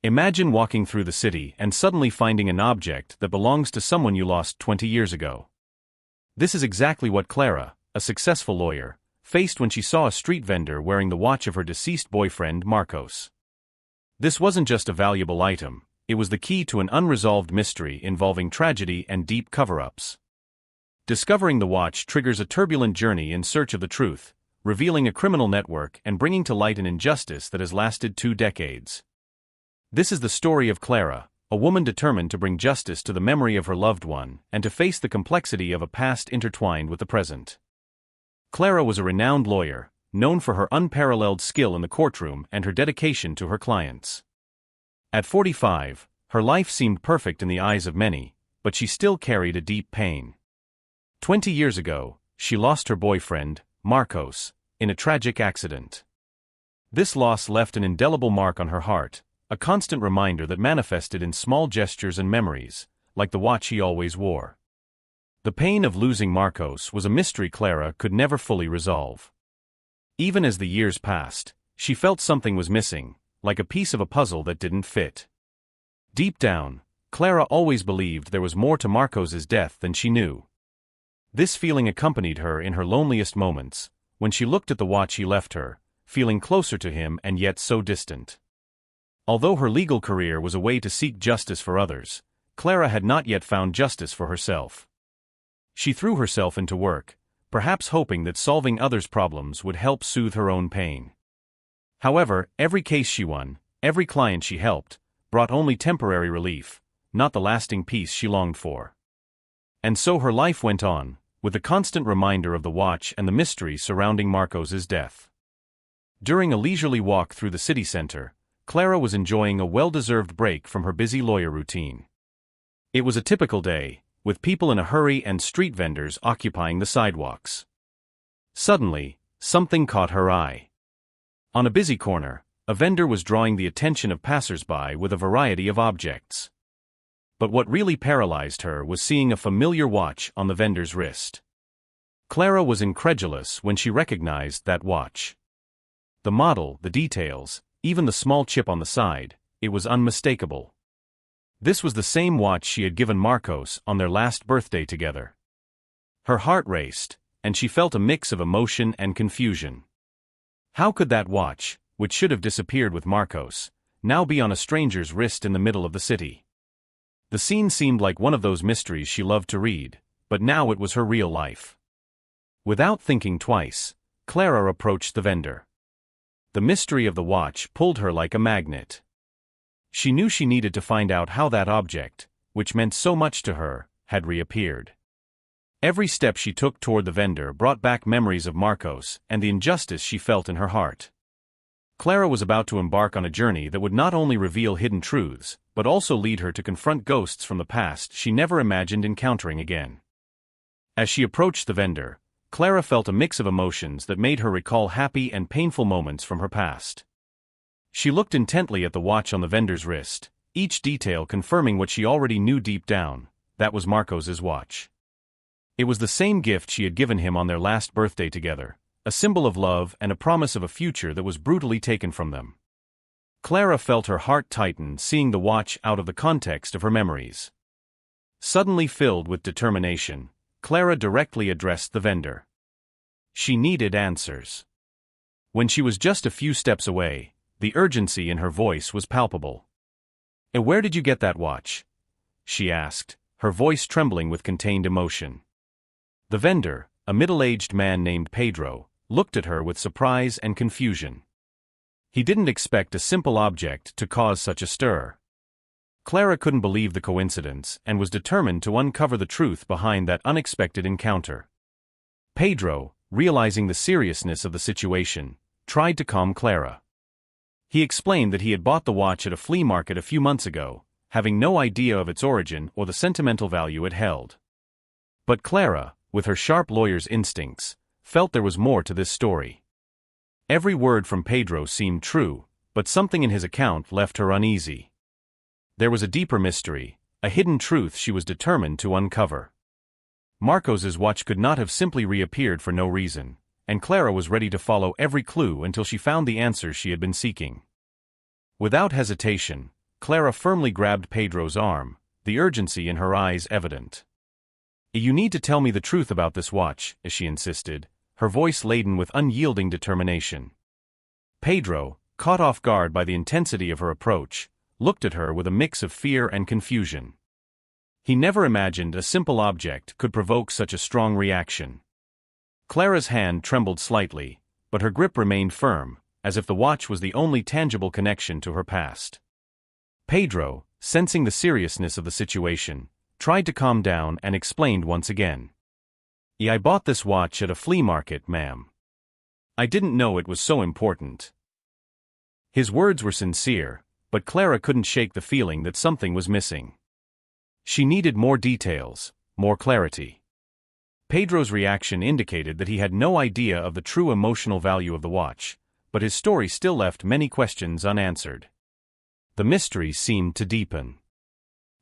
Imagine walking through the city and suddenly finding an object that belongs to someone you lost 20 years ago. This is exactly what Clara, a successful lawyer, faced when she saw a street vendor wearing the watch of her deceased boyfriend Marcos. This wasn't just a valuable item, it was the key to an unresolved mystery involving tragedy and deep cover-ups. Discovering the watch triggers a turbulent journey in search of the truth, revealing a criminal network and bringing to light an injustice that has lasted 2 decades. This is the story of Clara, a woman determined to bring justice to the memory of her loved one and to face the complexity of a past intertwined with the present. Clara was a renowned lawyer, known for her unparalleled skill in the courtroom and her dedication to her clients. At 45, her life seemed perfect in the eyes of many, but she still carried a deep pain. 20 years ago, she lost her boyfriend, Marcos, in a tragic accident. This loss left an indelible mark on her heart, a constant reminder that manifested in small gestures and memories, like the watch he always wore. The pain of losing Marcos was a mystery Clara could never fully resolve. Even as the years passed, she felt something was missing, like a piece of a puzzle that didn't fit. Deep down, Clara always believed there was more to Marcos's death than she knew. This feeling accompanied her in her loneliest moments, when she looked at the watch he left her, feeling closer to him and yet so distant. Although her legal career was a way to seek justice for others, Clara had not yet found justice for herself. She threw herself into work, perhaps hoping that solving others' problems would help soothe her own pain. However, every case she won, every client she helped, brought only temporary relief, not the lasting peace she longed for. And so her life went on, with the constant reminder of the watch and the mystery surrounding Marcos's death. During a leisurely walk through the city center, Clara was enjoying a well-deserved break from her busy lawyer routine. It was a typical day, with people in a hurry and street vendors occupying the sidewalks. Suddenly, something caught her eye. On a busy corner, a vendor was drawing the attention of passers-by with a variety of objects. But what really paralyzed her was seeing a familiar watch on the vendor's wrist. Clara was incredulous when she recognized that watch. The model, the details, even the small chip on the side, it was unmistakable. This was the same watch she had given Marcos on their last birthday together. Her heart raced, and she felt a mix of emotion and confusion. How could that watch, which should have disappeared with Marcos, now be on a stranger's wrist in the middle of the city? The scene seemed like one of those mysteries she loved to read, but now it was her real life. Without thinking twice, Clara approached the vendor. The mystery of the watch pulled her like a magnet. She knew she needed to find out how that object, which meant so much to her, had reappeared. Every step she took toward the vendor brought back memories of Marcos and the injustice she felt in her heart. Clara was about to embark on a journey that would not only reveal hidden truths, but also lead her to confront ghosts from the past she never imagined encountering again. As she approached the vendor, Clara felt a mix of emotions that made her recall happy and painful moments from her past. She looked intently at the watch on the vendor's wrist, each detail confirming what she already knew deep down: that was Marcos's watch. It was the same gift she had given him on their last birthday together, a symbol of love and a promise of a future that was brutally taken from them. Clara felt her heart tighten seeing the watch out of the context of her memories. Suddenly filled with determination, Clara directly addressed the vendor. She needed answers. When she was just a few steps away, the urgency in her voice was palpable. "Where did you get that watch?" she asked, her voice trembling with contained emotion. The vendor, a middle-aged man named Pedro, looked at her with surprise and confusion. He didn't expect a simple object to cause such a stir. Clara couldn't believe the coincidence and was determined to uncover the truth behind that unexpected encounter. Pedro, realizing the seriousness of the situation, tried to calm Clara. He explained that he had bought the watch at a flea market a few months ago, having no idea of its origin or the sentimental value it held. But Clara, with her sharp lawyer's instincts, felt there was more to this story. Every word from Pedro seemed true, but something in his account left her uneasy. There was a deeper mystery, a hidden truth she was determined to uncover. Marcos's watch could not have simply reappeared for no reason, and Clara was ready to follow every clue until she found the answers she had been seeking. Without hesitation, Clara firmly grabbed Pedro's arm, the urgency in her eyes evident. "You need to tell me the truth about this watch," she insisted, her voice laden with unyielding determination. Pedro, caught off guard by the intensity of her approach, looked at her with a mix of fear and confusion. He never imagined a simple object could provoke such a strong reaction. Clara's hand trembled slightly, but her grip remained firm, as if the watch was the only tangible connection to her past. Pedro, sensing the seriousness of the situation, tried to calm down and explained once again. "I bought this watch at a flea market, ma'am. I didn't know it was so important." His words were sincere, but Clara couldn't shake the feeling that something was missing. She needed more details, more clarity. Pedro's reaction indicated that he had no idea of the true emotional value of the watch, but his story still left many questions unanswered. The mystery seemed to deepen.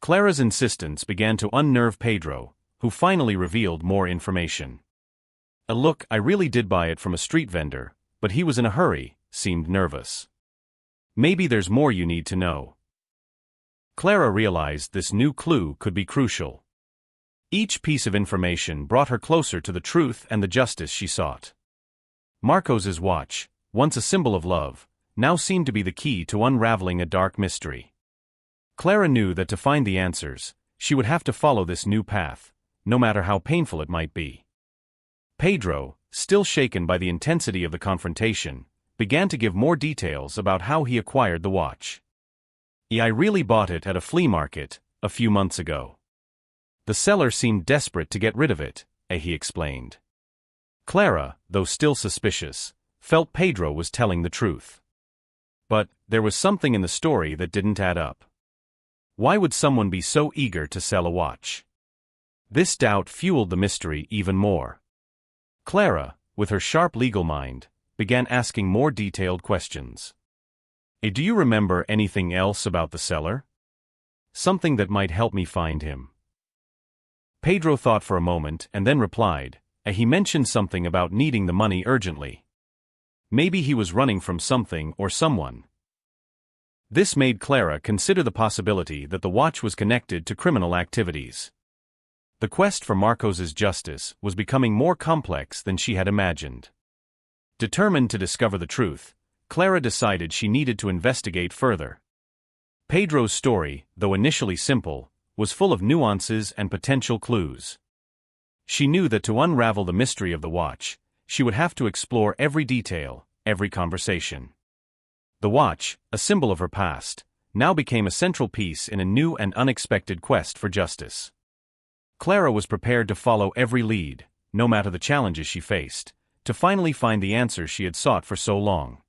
Clara's insistence began to unnerve Pedro, who finally revealed more information. "Look, I really did buy it from a street vendor, but he was in a hurry," seemed nervous. "Maybe there's more you need to know." Clara realized this new clue could be crucial. Each piece of information brought her closer to the truth and the justice she sought. Marcos's watch, once a symbol of love, now seemed to be the key to unraveling a dark mystery. Clara knew that to find the answers, she would have to follow this new path, no matter how painful it might be. Pedro, still shaken by the intensity of the confrontation, began to give more details about how he acquired the watch. "I really bought it at a flea market, a few months ago. The seller seemed desperate to get rid of it," he explained. Clara, though still suspicious, felt Pedro was telling the truth. But there was something in the story that didn't add up. Why would someone be so eager to sell a watch? This doubt fueled the mystery even more. Clara, with her sharp legal mind, began asking more detailed questions. "Do you remember anything else about the seller? Something that might help me find him?" Pedro thought for a moment and then replied, "He mentioned something about needing the money urgently. Maybe he was running from something or someone." This made Clara consider the possibility that the watch was connected to criminal activities. The quest for Marcos's justice was becoming more complex than she had imagined. Determined to discover the truth, Clara decided she needed to investigate further. Pedro's story, though initially simple, was full of nuances and potential clues. She knew that to unravel the mystery of the watch, she would have to explore every detail, every conversation. The watch, a symbol of her past, now became a central piece in a new and unexpected quest for justice. Clara was prepared to follow every lead, no matter the challenges she faced, to finally find the answers she had sought for so long.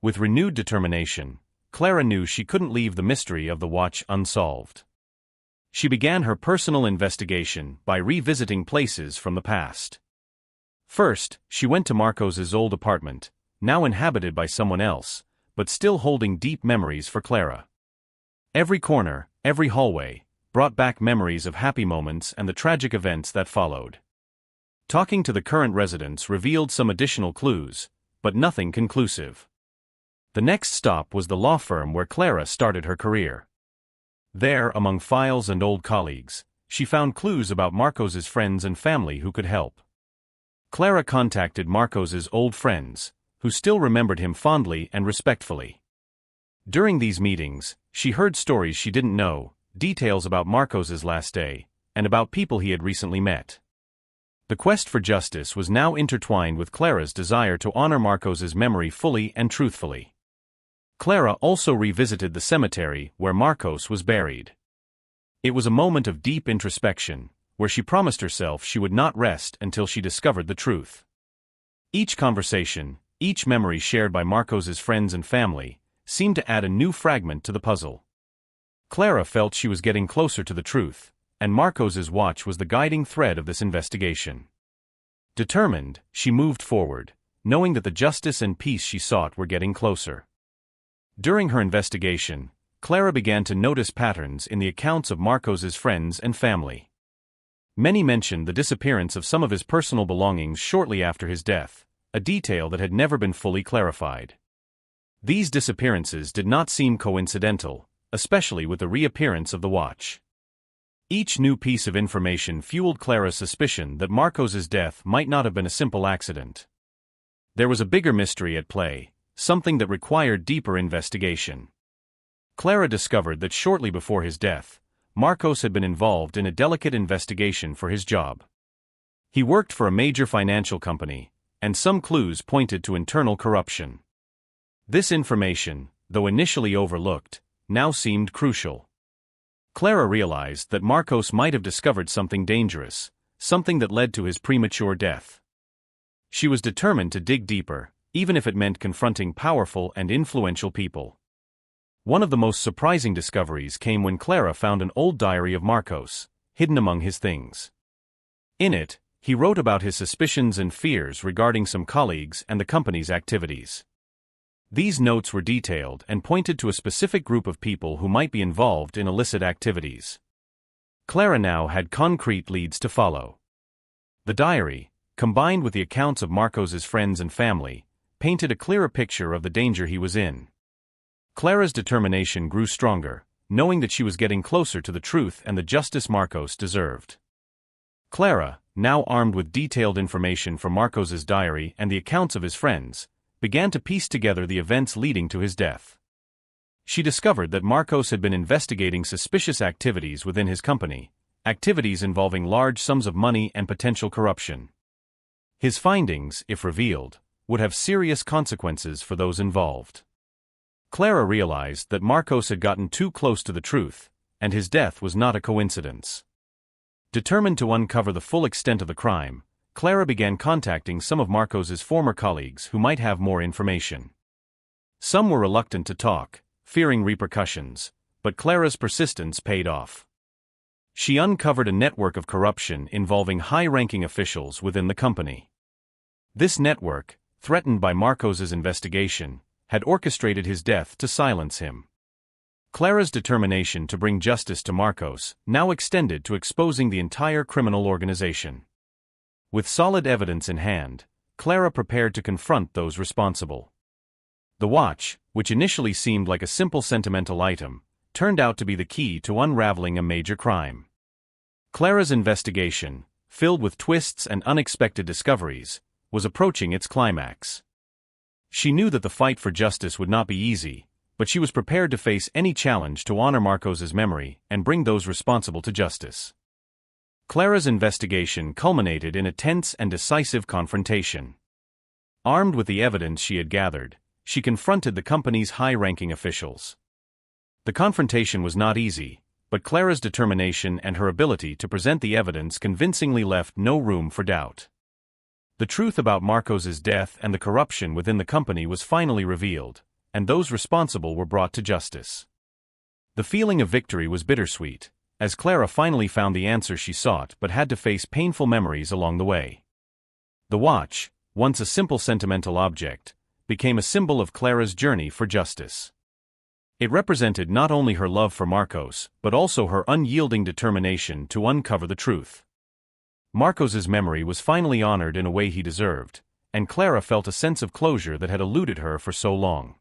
With renewed determination, Clara knew she couldn't leave the mystery of the watch unsolved. She began her personal investigation by revisiting places from the past. First, she went to Marcos's old apartment, now inhabited by someone else, but still holding deep memories for Clara. Every corner, every hallway, brought back memories of happy moments and the tragic events that followed. Talking to the current residents revealed some additional clues, but nothing conclusive. The next stop was the law firm where Clara started her career. There, among files and old colleagues, she found clues about Marcos's friends and family who could help. Clara contacted Marcos's old friends, who still remembered him fondly and respectfully. During these meetings, she heard stories she didn't know, details about Marcos's last day, and about people he had recently met. The quest for justice was now intertwined with Clara's desire to honor Marcos's memory fully and truthfully. Clara also revisited the cemetery where Marcos was buried. It was a moment of deep introspection, where she promised herself she would not rest until she discovered the truth. Each conversation, each memory shared by Marcos's friends and family, seemed to add a new fragment to the puzzle. Clara felt she was getting closer to the truth, and Marcos's watch was the guiding thread of this investigation. Determined, she moved forward, knowing that the justice and peace she sought were getting closer. During her investigation, Clara began to notice patterns in the accounts of Marcos's friends and family. Many mentioned the disappearance of some of his personal belongings shortly after his death, a detail that had never been fully clarified. These disappearances did not seem coincidental, especially with the reappearance of the watch. Each new piece of information fueled Clara's suspicion that Marcos's death might not have been a simple accident. There was a bigger mystery at play, something that required deeper investigation. Clara discovered that shortly before his death, Marcos had been involved in a delicate investigation for his job. He worked for a major financial company, and some clues pointed to internal corruption. This information, though initially overlooked, now seemed crucial. Clara realized that Marcos might have discovered something dangerous, something that led to his premature death. She was determined to dig deeper, even if it meant confronting powerful and influential people. One of the most surprising discoveries came when Clara found an old diary of Marcos, hidden among his things. In it, he wrote about his suspicions and fears regarding some colleagues and the company's activities. These notes were detailed and pointed to a specific group of people who might be involved in illicit activities. Clara now had concrete leads to follow. The diary, combined with the accounts of Marcos's friends and family, painted a clearer picture of the danger he was in. Clara's determination grew stronger, knowing that she was getting closer to the truth and the justice Marcos deserved. Clara, now armed with detailed information from Marcos's diary and the accounts of his friends, began to piece together the events leading to his death. She discovered that Marcos had been investigating suspicious activities within his company, activities involving large sums of money and potential corruption. His findings, if revealed, would have serious consequences for those involved. Clara realized that Marcos had gotten too close to the truth, and his death was not a coincidence. Determined to uncover the full extent of the crime, Clara began contacting some of Marcos's former colleagues who might have more information. Some were reluctant to talk, fearing repercussions, but Clara's persistence paid off. She uncovered a network of corruption involving high-ranking officials within the company. This network, threatened by Marcos's investigation, had orchestrated his death to silence him. Clara's determination to bring justice to Marcos now extended to exposing the entire criminal organization. With solid evidence in hand, Clara prepared to confront those responsible. The watch, which initially seemed like a simple sentimental item, turned out to be the key to unraveling a major crime. Clara's investigation, filled with twists and unexpected discoveries, was approaching its climax. She knew that the fight for justice would not be easy, but she was prepared to face any challenge to honor Marcos's memory and bring those responsible to justice. Clara's investigation culminated in a tense and decisive confrontation. Armed with the evidence she had gathered, she confronted the company's high-ranking officials. The confrontation was not easy, but Clara's determination and her ability to present the evidence convincingly left no room for doubt. The truth about Marcos's death and the corruption within the company was finally revealed, and those responsible were brought to justice. The feeling of victory was bittersweet, as Clara finally found the answer she sought but had to face painful memories along the way. The watch, once a simple sentimental object, became a symbol of Clara's journey for justice. It represented not only her love for Marcos but also her unyielding determination to uncover the truth. Marcos's memory was finally honored in a way he deserved, and Clara felt a sense of closure that had eluded her for so long.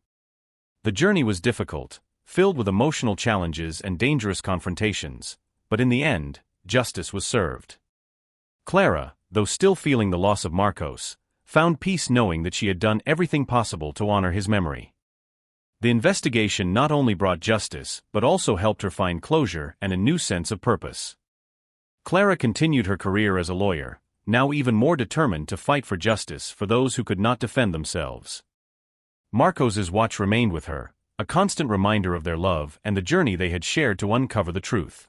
The journey was difficult, filled with emotional challenges and dangerous confrontations, but in the end, justice was served. Clara, though still feeling the loss of Marcos, found peace knowing that she had done everything possible to honor his memory. The investigation not only brought justice but also helped her find closure and a new sense of purpose. Clara continued her career as a lawyer, now even more determined to fight for justice for those who could not defend themselves. Marcos's watch remained with her, a constant reminder of their love and the journey they had shared to uncover the truth.